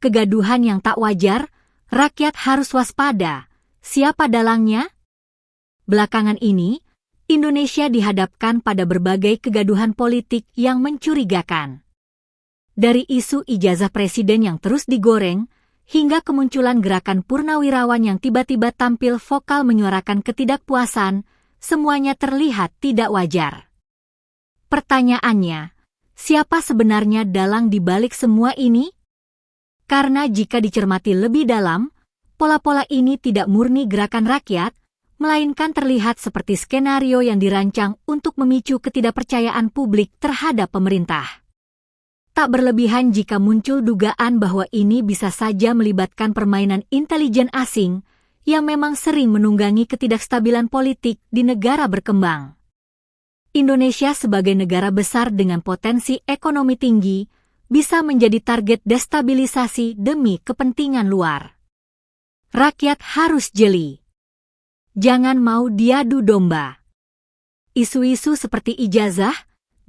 kegaduhan yang tak wajar, rakyat harus waspada. Siapa dalangnya? Belakangan ini, Indonesia dihadapkan pada berbagai kegaduhan politik yang mencurigakan. Dari isu ijazah presiden yang terus digoreng, hingga kemunculan gerakan purnawirawan yang tiba-tiba tampil vokal menyuarakan ketidakpuasan, semuanya terlihat tidak wajar. Pertanyaannya, siapa sebenarnya dalang di balik semua ini? Karena jika dicermati lebih dalam, pola-pola ini tidak murni gerakan rakyat, melainkan terlihat seperti skenario yang dirancang untuk memicu ketidakpercayaan publik terhadap pemerintah. Tak berlebihan jika muncul dugaan bahwa ini bisa saja melibatkan permainan intelijen asing yang memang sering menunggangi ketidakstabilan politik di negara berkembang. Indonesia sebagai negara besar dengan potensi ekonomi tinggi bisa menjadi target destabilisasi demi kepentingan luar. Rakyat harus jeli. Jangan mau diadu domba. Isu-isu seperti ijazah,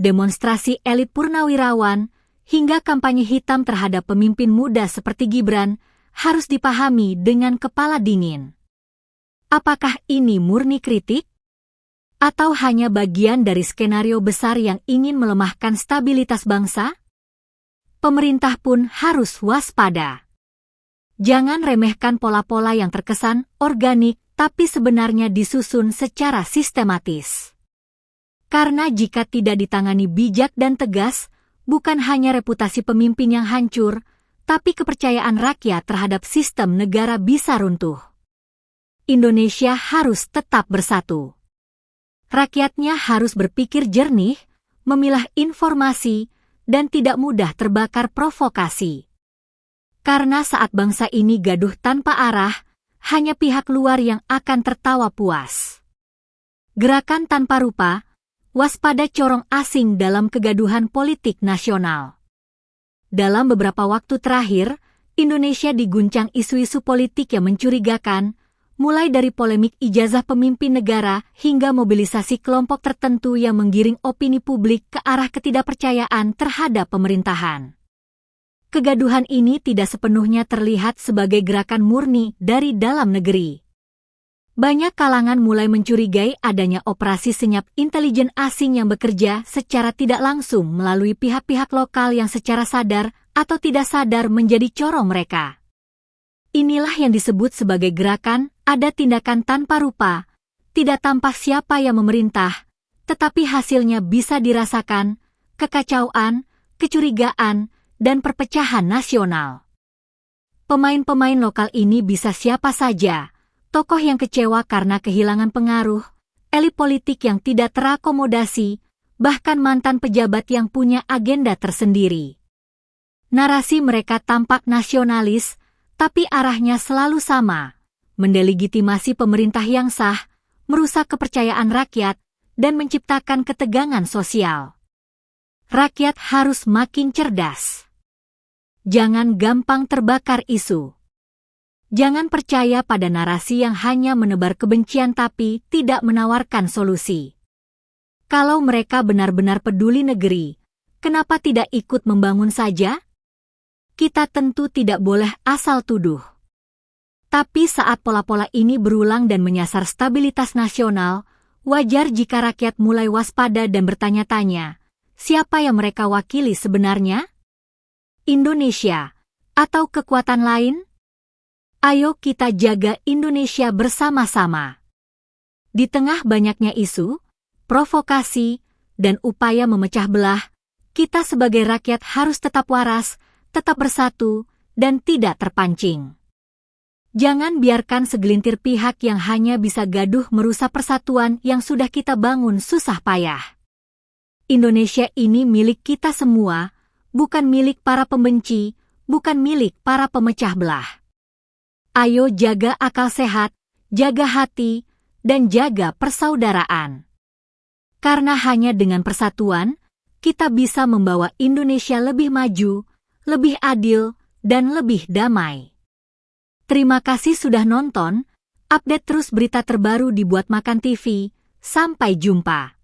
demonstrasi elit purnawirawan, hingga kampanye hitam terhadap pemimpin muda seperti Gibran harus dipahami dengan kepala dingin. Apakah ini murni kritik? Atau hanya bagian dari skenario besar yang ingin melemahkan stabilitas bangsa? Pemerintah pun harus waspada. Jangan remehkan pola-pola yang terkesan organik tapi sebenarnya disusun secara sistematis. Karena jika tidak ditangani bijak dan tegas, bukan hanya reputasi pemimpin yang hancur, tapi kepercayaan rakyat terhadap sistem negara bisa runtuh. Indonesia harus tetap bersatu. Rakyatnya harus berpikir jernih, memilah informasi, dan tidak mudah terbakar provokasi. Karena saat bangsa ini gaduh tanpa arah, hanya pihak luar yang akan tertawa puas. Gerakan tanpa rupa, waspada corong asing dalam kegaduhan politik nasional. Dalam beberapa waktu terakhir, Indonesia diguncang isu-isu politik yang mencurigakan, mulai dari polemik ijazah pemimpin negara hingga mobilisasi kelompok tertentu yang menggiring opini publik ke arah ketidakpercayaan terhadap pemerintahan. Kegaduhan ini tidak sepenuhnya terlihat sebagai gerakan murni dari dalam negeri. Banyak kalangan mulai mencurigai adanya operasi senyap intelijen asing yang bekerja secara tidak langsung melalui pihak-pihak lokal yang secara sadar atau tidak sadar menjadi corong mereka. Inilah yang disebut sebagai gerakan ada tindakan tanpa rupa, tidak tampak siapa yang memerintah, tetapi hasilnya bisa dirasakan, kekacauan, kecurigaan, dan perpecahan nasional. Pemain-pemain lokal ini bisa siapa saja, tokoh yang kecewa karena kehilangan pengaruh, elit politik yang tidak terakomodasi, bahkan mantan pejabat yang punya agenda tersendiri. Narasi mereka tampak nasionalis, tapi arahnya selalu sama, mendelegitimasi pemerintah yang sah, merusak kepercayaan rakyat, dan menciptakan ketegangan sosial. Rakyat harus makin cerdas. Jangan gampang terbakar isu. Jangan percaya pada narasi yang hanya menebar kebencian tapi tidak menawarkan solusi. Kalau mereka benar-benar peduli negeri, kenapa tidak ikut membangun saja? Kita tentu tidak boleh asal tuduh. Tapi saat pola-pola ini berulang dan menyasar stabilitas nasional, wajar jika rakyat mulai waspada dan bertanya-tanya, siapa yang mereka wakili sebenarnya? Indonesia atau kekuatan lain? Ayo kita jaga Indonesia bersama-sama. Di tengah banyaknya isu, provokasi, dan upaya memecah belah, kita sebagai rakyat harus tetap waras, tetap bersatu, dan tidak terpancing. Jangan biarkan segelintir pihak yang hanya bisa gaduh merusak persatuan yang sudah kita bangun susah payah. Indonesia ini milik kita semua, bukan milik para pembenci, bukan milik para pemecah belah. Ayo jaga akal sehat, jaga hati, dan jaga persaudaraan. Karena hanya dengan persatuan, kita bisa membawa Indonesia lebih maju, lebih adil, dan lebih damai. Terima kasih sudah nonton, update terus berita terbaru di Buat Makan TV, sampai jumpa.